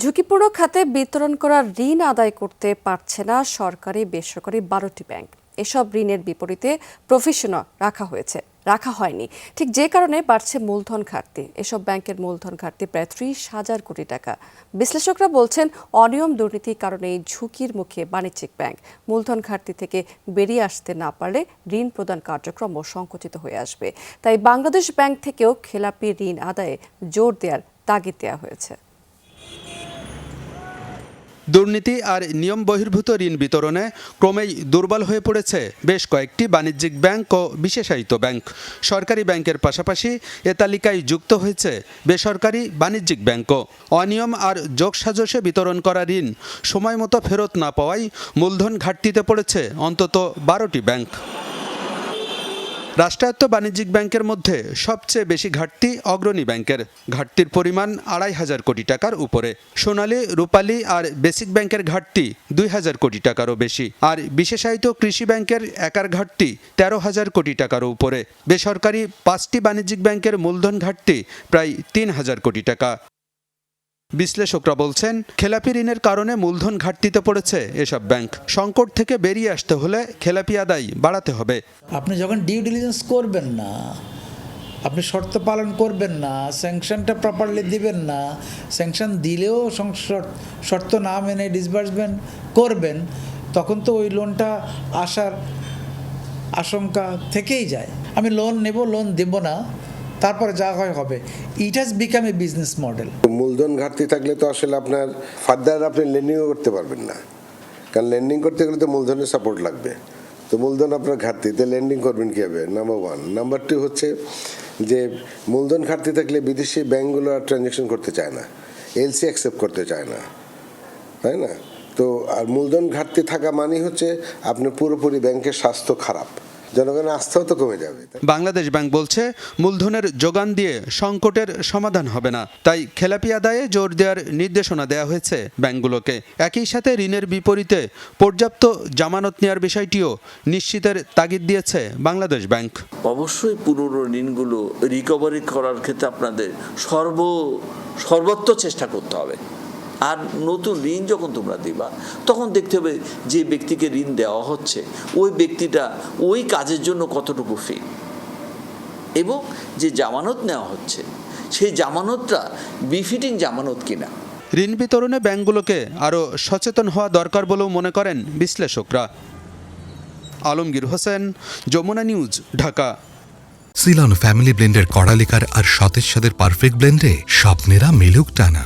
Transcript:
ঝুঁকিপূর্ণ খাতে বিতরণ করা ঋণ আদায় করতে পারছে না সরকারি বেসরকারি 12টি ব্যাংক। এসব ঋণের বিপরীতে প্রফেশনাল রাখা হয়নি। ঠিক যে কারণে বাড়ছে মূলধন ঘাটতি। এসব ব্যাংকের মূলধন ঘাটতি প্রায় 30,000 কোটি টাকা। বিশ্লেষকরা বলছেন, অনিয়ম দুর্নীতির কারণে ঝুঁকির মুখে বাণিজ্যিক ব্যাংক। মূলধন ঘাটতি থেকে বেরিয়ে আসতে না পারলে ঋণ প্রদান কার্যক্রম সংকুচিত হয়ে আসবে। তাই বাংলাদেশ ব্যাংক থেকেও খেলাপি ঋণ আদায়ে জোর দেওয়ার তাগিদ দেওয়া হয়েছে। দুর্নীতি আর নিয়ম বহির্ভূত ঋণ বিতরণে ক্রমেই দুর্বল হয়ে পড়েছে বেশ কয়েকটি বাণিজ্যিক ব্যাংক ও বিশেষায়িত ব্যাংক। সরকারি ব্যাংকের পাশাপাশি এ তালিকায় যুক্ত হয়েছে বেসরকারি বাণিজ্যিক ব্যাংকও। অনিয়ম আর যোগসাজশে বিতরণ করা ঋণ সময়মতো ফেরত না পাওয়ায় মূলধন ঘাটতিতে পড়েছে অন্তত 12টি ব্যাংক। রাষ্ট্রায়ত্ত বাণিজ্যিক ব্যাংকের মধ্যে সবচেয়ে বেশি ঘাটতি অগ্রণী ব্যাংকের। ঘাটতির পরিমাণ 2,500 কোটি টাকার উপরে। সোনালী, রূপালী আর বেসিক ব্যাংকের ঘাটতি 2,000 কোটি টাকারও বেশি। আর বিশেষায়িত কৃষি ব্যাংকের একার ঘাটতি 13,000 কোটি টাকারও উপরে। বেসরকারি 5টি বাণিজ্যিক ব্যাংকের মূলধন ঘাটতি প্রায় 3,000 কোটি টাকা। বিশ্লেষকরা বলছেন, খেলাপি ঋণের কারণে মূলধন ঘাটতিতে পড়েছে এসব ব্যাংক। সংকট থেকে বেরিয়ে আসতে হলে খেলাপি আদায় বাড়াতে হবে। আপনি যখন ডিউ ডিলিজেন্স করবেন না, আপনি শর্ত পালন করবেন না, স্যাংশনটা প্রপারলি দিবেন না, স্যাংশন দিলেও শর্ত না মেনে ডিসবার্সমেন্ট করবেন, তখন তো ওই লোনটা আসার আশঙ্কা থেকেই যায়। আমি লোন নেব, লোন দেব না, তারপরে যা হয় হবে। It has become a business model. মূলধন ঘাটতি থাকলে তো আসলে আপনার ফার্দার আপনি লেন্ডিংও করতে পারবেন না, কারণ লেন্ডিং করতে গেলে তো মূলধনের সাপোর্ট লাগবে। তো মূলধন আপনার ঘাটতিতে লেন্ডিং করবেন কীভাবে? নাম্বার 1। নাম্বার 2 হচ্ছে যে মূলধন ঘাটতি থাকলে বিদেশি ব্যাংকগুলো আর ট্রানজ্যাকশন করতে চায় না, এলসি অ্যাকসেপ্ট করতে চায় না, তাই না? তো আর মূলধন ঘাটতি থাকা মানে হচ্ছে আপনার পুরোপুরি ব্যাংকের স্বাস্থ্য খারাপ, জনগণের আস্থাও তো কমে যাবে। বাংলাদেশ ব্যাংক বলছে, মূলধনের যোগান দিয়ে সংকটের সমাধান হবে না। তাই খেলাপি আদায়ে জোর দেওয়ার নির্দেশনা দেওয়া হয়েছে ব্যাংকগুলোকে। একই সাথে ঋণের বিপরীতে পর্যাপ্ত জামানত নেওয়ার বিষয়টিও নিশ্চিতের তাগিদ দিয়েছে বাংলাদেশ ব্যাংক। অবশ্যই পুরনো ঋণগুলো রিকভারি করার ক্ষেত্রে আপনাদের সর্বোচ্চ চেষ্টা করতে হবে। আর নতুন ঋণ যখন তোমরা দিবা, তখন দেখতে হবে যে ব্যক্তিকে ঋণ দেওয়া হচ্ছে ওই ব্যক্তিটা ওই কাজের জন্য কতটুকু ফি, এবং যে জামানত নেওয়া হচ্ছে সেই জামানতটা বিফিটিং জামানত কিনা। ঋণ বিতরণে ব্যাংকগুলোকে আরও সচেতন হওয়া দরকার বলেও মনে করেন বিশ্লেষকরা। Alamgir Hossain, Jamuna news, Dhaka. Ceylon family ব্লেন্ডের কড়ালিকার আর সতেজ স্বাদের পারফেক্ট ব্লেন্ডে স্বপ্নেরা মেলুক টানা।